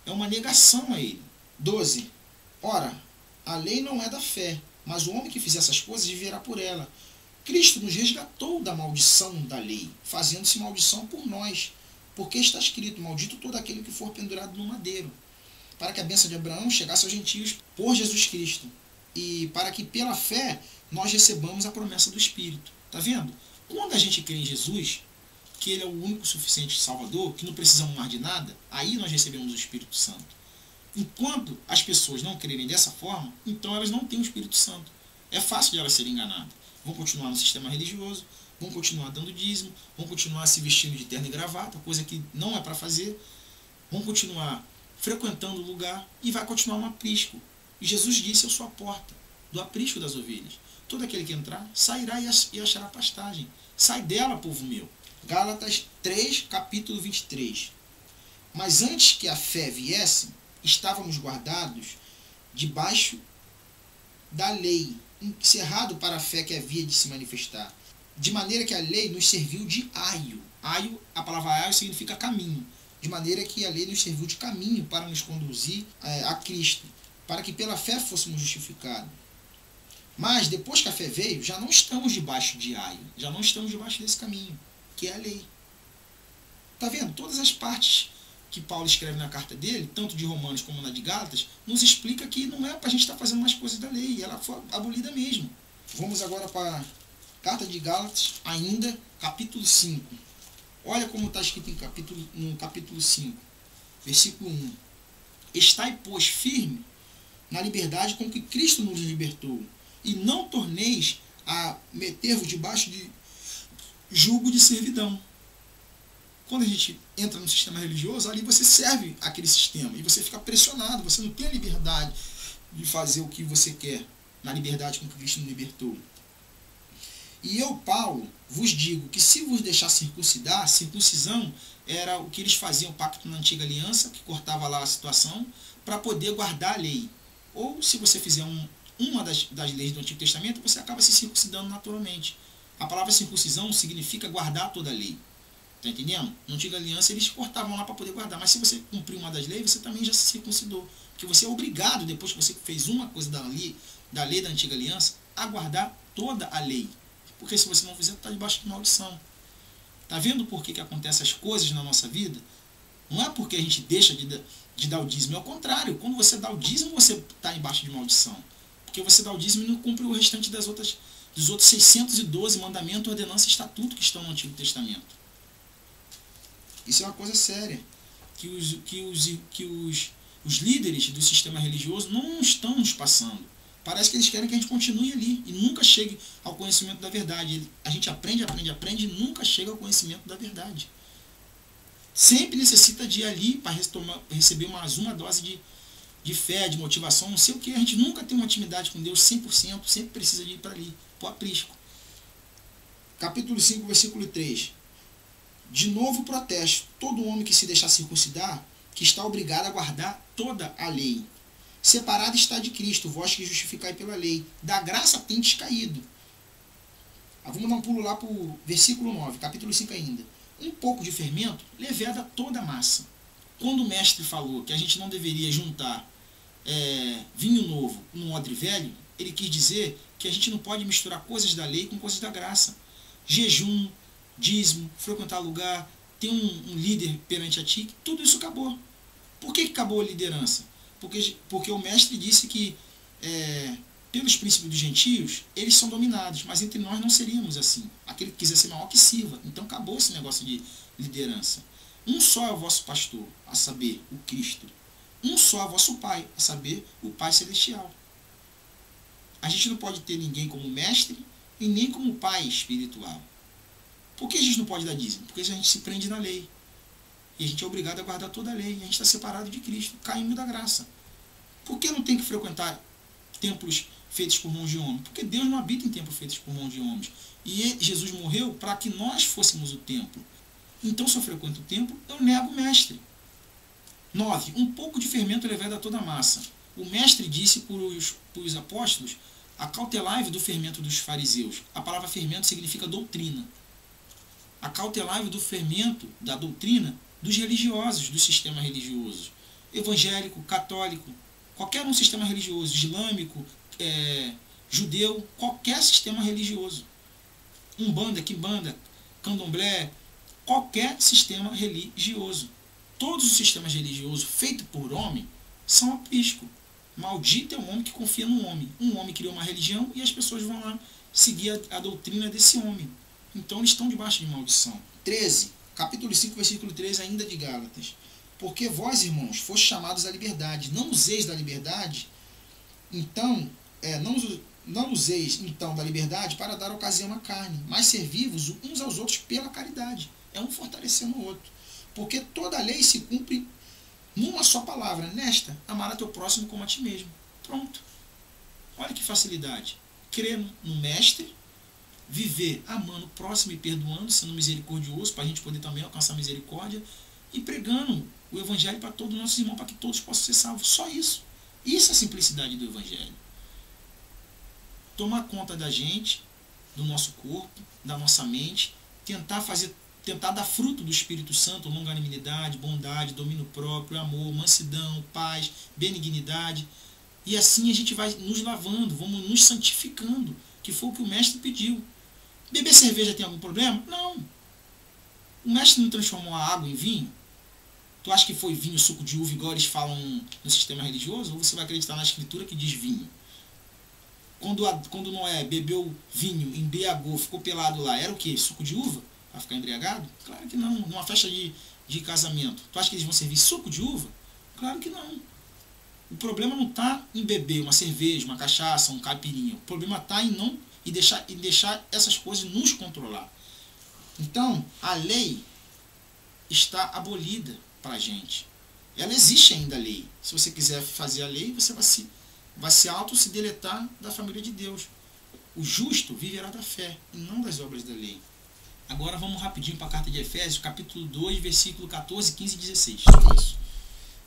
é uma negação a ele. 12. Ora, a lei não é da fé, mas o homem que fizer essas coisas viverá por ela. Cristo nos resgatou da maldição da lei, fazendo-se maldição por nós, porque está escrito: maldito todo aquele que for pendurado no madeiro, para que a bênção de Abraão chegasse aos gentios por Jesus Cristo, e para que pela fé nós recebamos a promessa do Espírito. Está vendo? Quando a gente crê em Jesus, que Ele é o único suficiente Salvador, que não precisamos mais de nada, aí nós recebemos o Espírito Santo. Enquanto as pessoas não crerem dessa forma, então elas não têm o Espírito Santo. É fácil de elas serem enganadas. Vão continuar no sistema religioso, vão continuar dando dízimo, vão continuar se vestindo de terno e gravata, coisa que não é para fazer, vão continuar frequentando o lugar e vai continuar um aprisco. E Jesus disse: eu sou a porta do aprisco das ovelhas. Todo aquele que entrar sairá e achará pastagem. Sai dela, povo meu. Gálatas 3, capítulo 23. Mas antes que a fé viesse, estávamos guardados debaixo da lei, encerrado para a fé que havia de se manifestar. De maneira que a lei nos serviu de aio. Aio, a palavra aio significa caminho. De maneira que a lei nos serviu de caminho para nos conduzir a Cristo, para que pela fé fôssemos justificados. Mas depois que a fé veio, já não estamos debaixo de aio, já não estamos debaixo desse caminho, que é a lei. Está vendo? Todas as partes que Paulo escreve na carta dele, tanto de Romanos como na de Gálatas, nos explica que não é para a gente estar fazendo mais coisas da lei, ela foi abolida mesmo. Vamos agora para a carta de Gálatas, ainda, capítulo 5. Olha como está escrito no capítulo 5, versículo 1. Estai, pois, firme na liberdade com que Cristo nos libertou, e não torneis a meter-vos debaixo de jugo de servidão. Quando a gente entra no sistema religioso, ali você serve aquele sistema, e você fica pressionado, você não tem a liberdade de fazer o que você quer, na liberdade com que Cristo nos libertou. E eu, Paulo, vos digo que se vos deixar circuncidar, circuncisão era o que eles faziam, o pacto na antiga aliança, que cortava lá a situação, para poder guardar a lei. Ou se você fizer uma das leis do Antigo Testamento, você acaba se circuncidando naturalmente. A palavra circuncisão significa guardar toda a lei. Está entendendo? Na antiga aliança eles cortavam lá para poder guardar. Mas se você cumprir uma das leis, você também já se circuncidou. Porque você é obrigado, depois que você fez uma coisa da lei da antiga aliança, a guardar toda a lei. Porque se você não fizer, está debaixo de maldição. Está vendo por que acontecem as coisas na nossa vida? Não é porque a gente deixa de dar o dízimo. É o contrário. Quando você dá o dízimo, você está embaixo de maldição. Porque você dá o dízimo e não cumpre o restante dos outros 612 mandamentos, ordenanças e estatutos que estão no Antigo Testamento. Isso é uma coisa séria. Que os líderes do sistema religioso não estão nos passando. Parece que eles querem que a gente continue ali e nunca chegue ao conhecimento da verdade. A gente aprende e nunca chega ao conhecimento da verdade. Sempre necessita de ir ali para receber mais uma dose de fé, de motivação, não sei o que. A gente nunca tem uma intimidade com Deus 100%, sempre precisa de ir para ali, para o aprisco. Capítulo 5, versículo 3. De novo protesto: todo homem que se deixar circuncidar, que está obrigado a guardar toda a lei. Separado está de Cristo, vós que justificai pela lei. Da graça tendes caído. Vamos dar um pulo lá para o versículo 9, capítulo 5 ainda. Um pouco de fermento leveda toda a massa. Quando o mestre falou que a gente não deveria juntar vinho novo num odre velho, ele quis dizer que a gente não pode misturar coisas da lei com coisas da graça. Jejum, dízimo, frequentar lugar, ter um líder perante a ti, tudo isso acabou. Por que acabou a liderança? Porque o mestre disse que pelos princípios dos gentios, eles são dominados, mas entre nós não seríamos assim. Aquele que quiser ser maior que sirva. Então acabou esse negócio de liderança. Um só é o vosso pastor, a saber, o Cristo. Um só é o vosso Pai, a saber, o Pai Celestial. A gente não pode ter ninguém como mestre e nem como pai espiritual. Por que a gente não pode dar dízimo? Porque a gente se prende na lei. E a gente é obrigado a guardar toda a lei. E a gente está separado de Cristo, caímos da graça. Por que não tem que frequentar templos feitos por mãos de homens? Porque Deus não habita em templos feitos por mãos de homens. E Jesus morreu para que nós fôssemos o templo. Então, se eu frequento o templo, eu nego o mestre. 9. Um pouco de fermento leveda toda a massa. O mestre disse para os apóstolos: acautelai-vos do fermento dos fariseus. A palavra fermento significa doutrina. Acautelai-vos do fermento da doutrina dos religiosos, do sistema religioso. evangélico, católico, qualquer um sistema religioso, islâmico, judeu, qualquer sistema religioso, umbanda, quimbanda, candomblé, qualquer sistema religioso. Todos os sistemas religiosos feitos por homem são aprisco. Maldito é o homem que confia no homem. Um homem criou uma religião e as pessoas vão lá seguir a doutrina desse homem. Então eles estão debaixo de maldição. 13, capítulo 5, versículo 13, ainda de Gálatas. Porque vós, irmãos, fostes chamados à liberdade. Não useis da liberdade, então, não useis então da liberdade para dar ocasião à carne, mas servi-vos uns aos outros pela caridade. É um fortalecendo o outro. Porque toda a lei se cumpre numa só palavra, nesta: amar a teu próximo como a ti mesmo. Pronto. Olha que facilidade. Crer no mestre, viver amando o próximo e perdoando, sendo misericordioso, para a gente poder também alcançar misericórdia, e pregando o evangelho para todos os nossos irmãos, para que todos possam ser salvos. Só isso. Isso é a simplicidade do evangelho. Tomar conta da gente, do nosso corpo, da nossa mente, tentar dar fruto do Espírito Santo, longanimidade, bondade, domínio próprio, amor, mansidão, paz, benignidade. E assim a gente vai nos lavando, vamos nos santificando, que foi o que o mestre pediu. Beber cerveja tem algum problema? Não. O mestre não transformou a água em vinho? Tu acha que foi vinho, suco de uva, igual eles falam no sistema religioso? Ou você vai acreditar na escritura que diz vinho? Quando Noé bebeu vinho, embriagou, ficou pelado lá, era o quê? Suco de uva? Para ficar embriagado? Claro que não. Numa festa de casamento, tu acha que eles vão servir suco de uva? Claro que não. O problema não está em beber uma cerveja, uma cachaça, um caipirinha. O problema está em deixar essas coisas nos controlar. Então, a lei está abolida para a gente. Ela existe ainda, a lei. Se você quiser fazer a lei, você vai se deletar da família de Deus. O justo viverá da fé e não das obras da lei. Agora vamos rapidinho para a carta de Efésios, capítulo 2, versículo 14, 15 e 16. Só isso.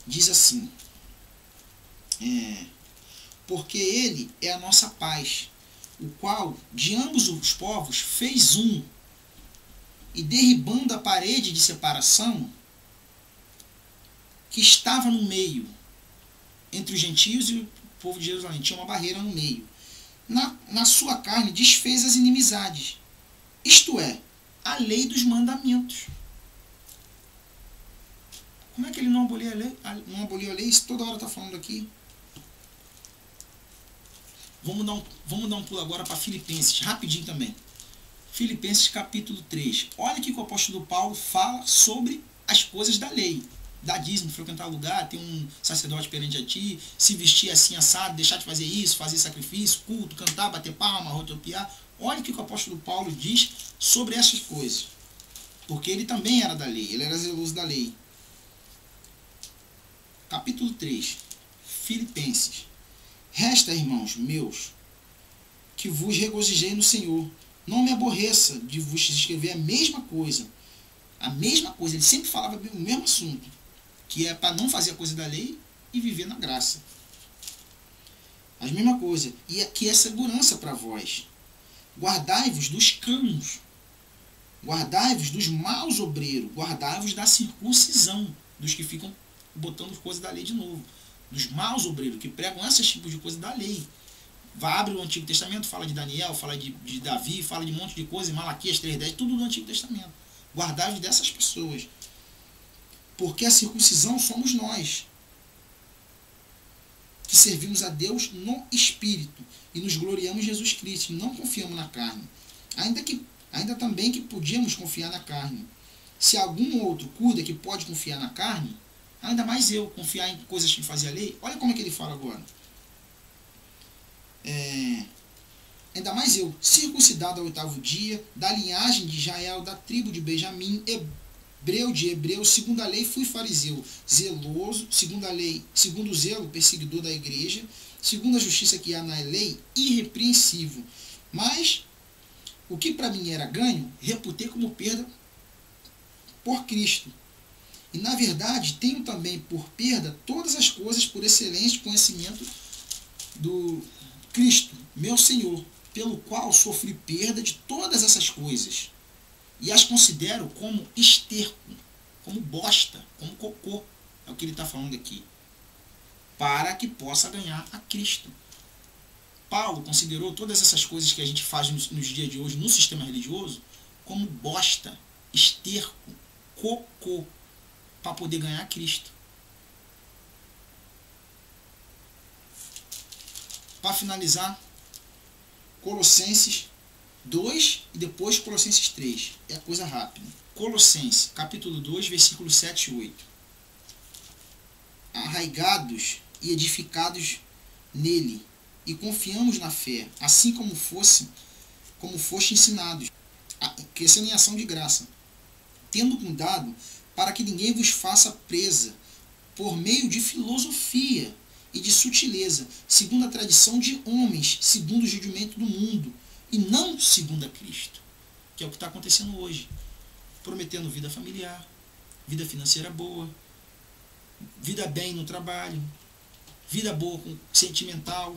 Diz assim: porque ele é a nossa paz, o qual de ambos os povos fez um, e derribando a parede de separação que estava no meio, entre os gentios e o povo de Jerusalém, tinha uma barreira no meio. Na sua carne desfez as inimizades, isto é, a lei dos mandamentos. Como é que ele não aboliu a lei? Não aboliu a lei? Isso toda hora está falando aqui. Vamos dar um pulo agora para Filipenses, rapidinho também. Filipenses capítulo 3. Olha o que o apóstolo Paulo fala sobre as coisas da lei. Dar dízimo, frequentar lugar, ter um sacerdote perante a ti, se vestir assim assado, deixar de fazer isso, fazer sacrifício, culto, cantar, bater palma, rodopiar. Olha o que o apóstolo Paulo diz sobre essas coisas. Porque ele também era da lei, ele era zeloso da lei. Capítulo 3. Filipenses. Resta, irmãos meus, que vos regozijei no Senhor. Não me aborreça de vos escrever a mesma coisa. A mesma coisa, ele sempre falava o mesmo assunto, que é para não fazer a coisa da lei e viver na graça. A mesma coisa. E aqui é segurança para vós. Guardai-vos dos cãos. Guardai-vos dos maus obreiros. Guardai-vos da circuncisão. Dos que ficam botando coisa da lei de novo. Dos maus obreiros, que pregam esses tipos de coisa da lei. Abre o Antigo Testamento, fala de Daniel, fala de Davi, fala de um monte de coisa, Malaquias 3:10, tudo do Antigo Testamento. Guardai-vos dessas pessoas. Porque a circuncisão somos nós, que servimos a Deus no Espírito e nos gloriamos em Jesus Cristo, e não confiamos na carne. Ainda também que podíamos confiar na carne. Se algum outro cuida que pode confiar na carne, ainda mais eu, confiar em coisas que fazia a lei. Olha como é que ele fala agora. Ainda mais eu, circuncidado ao 8º dia, da linhagem de Israel, da tribo de Benjamim, hebreu de hebreu, segundo a lei fui fariseu, zeloso, segundo o zelo, perseguidor da igreja, segundo a justiça que há na lei, irrepreensível. Mas o que para mim era ganho, reputei como perda por Cristo. E na verdade tenho também por perda todas as coisas por excelente conhecimento do Cristo, meu Senhor, pelo qual sofri perda de todas essas coisas, e as considero como esterco, como bosta, como cocô. É o que ele está falando aqui. para que possa ganhar a Cristo. Paulo considerou todas essas coisas que a gente faz nos dias de hoje no sistema religioso como bosta, esterco, cocô, para poder ganhar a Cristo. Para finalizar, Colossenses 2 e depois Colossenses 3. É coisa rápida. Colossenses, capítulo 2, versículos 7 e 8. Arraigados e edificados nele, e confiamos na fé, assim como foste ensinados, crescendo em ação de graça, tendo cuidado para que ninguém vos faça presa por meio de filosofia e de sutileza, segundo a tradição de homens, segundo o rudimento do mundo, e não segundo a Cristo, que é o que está acontecendo hoje, prometendo vida familiar, vida financeira boa, vida bem no trabalho, vida boa sentimental,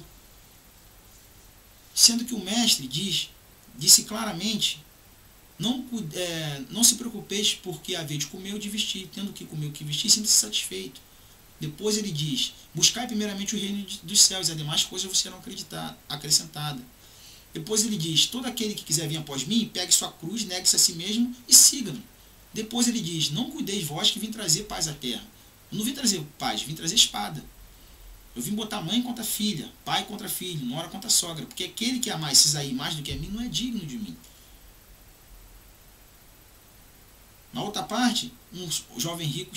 sendo que o mestre disse claramente, não se preocupeis porque haver de comer ou de vestir, tendo que comer ou que vestir, sinta-se satisfeito. Depois ele diz, buscai primeiramente o reino dos céus, e as demais coisas vos serão acrescentadas. Depois ele diz, todo aquele que quiser vir após mim, pegue sua cruz, negue-se a si mesmo e siga-me. Depois ele diz, não cuideis vós que vim trazer paz à terra. Eu não vim trazer paz, vim trazer espada. Eu vim botar mãe contra filha, pai contra filho, nora contra sogra, porque aquele que amar esses aí mais do que a mim não é digno de mim. Na outra parte, um jovem rico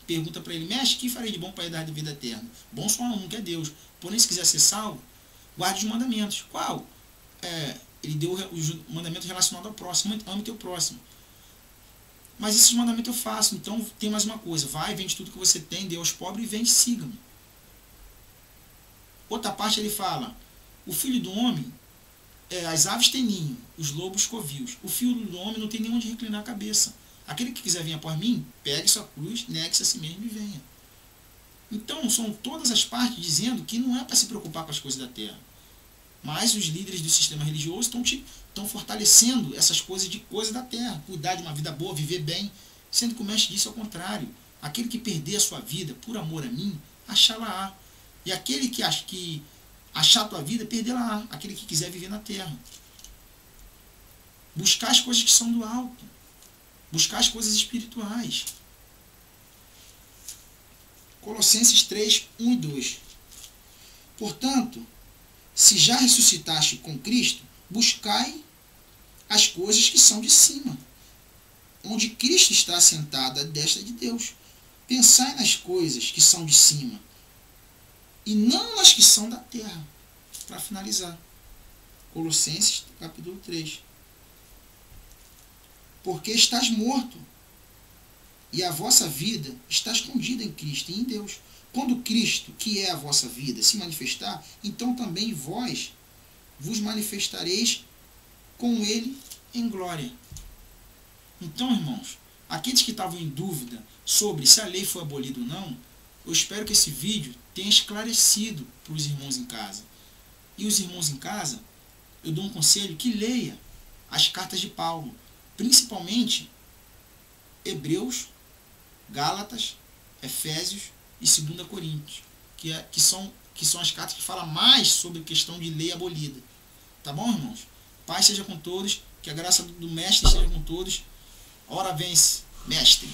pergunta para ele, mestre, que farei de bom para herdar de vida eterna? Bom só um, que é Deus. Porém, se quiser ser salvo, guarde os mandamentos. Qual? Ele deu o mandamento relacionado ao próximo, ame teu próximo. Mas esses mandamentos eu faço, então tem mais uma coisa, vai, vende tudo que você tem, dê aos pobres e vende, siga-me. Outra parte ele fala, o filho do homem, as aves têm ninho, os lobos covios. O filho do homem não tem nem onde reclinar a cabeça. Aquele que quiser vir após mim, pegue sua cruz, negue-se a si mesmo e venha. Então são todas as partes dizendo que não é para se preocupar com as coisas da terra. Mas os líderes do sistema religioso estão fortalecendo essas coisas da terra. Cuidar de uma vida boa, viver bem. Sendo que o mestre disse ao contrário. Aquele que perder a sua vida por amor a mim, achá-la-á. E aquele que achar a tua vida, perdê-la-á. Aquele que quiser viver na terra. Buscar as coisas que são do alto. Buscar as coisas espirituais. Colossenses 3, 1 e 2. Portanto, se já ressuscitaste com Cristo, buscai as coisas que são de cima, onde Cristo está assentado à destra de Deus. Pensai nas coisas que são de cima, e não nas que são da terra. Para finalizar, Colossenses capítulo 3. Porque estás morto, e a vossa vida está escondida em Cristo e em Deus. Quando Cristo, que é a vossa vida, se manifestar, então também vós vos manifestareis com Ele em glória. Então, irmãos, aqueles que estavam em dúvida sobre se a lei foi abolida ou não, eu espero que esse vídeo tenha esclarecido para os irmãos em casa. E os irmãos em casa, eu dou um conselho que leia as cartas de Paulo, principalmente Hebreus, Gálatas, Efésios e 2 Coríntios, que são as cartas que falam mais sobre a questão de lei abolida. Tá bom, irmãos? Paz seja com todos, que a graça do Mestre seja com todos. Ora vence, Mestre.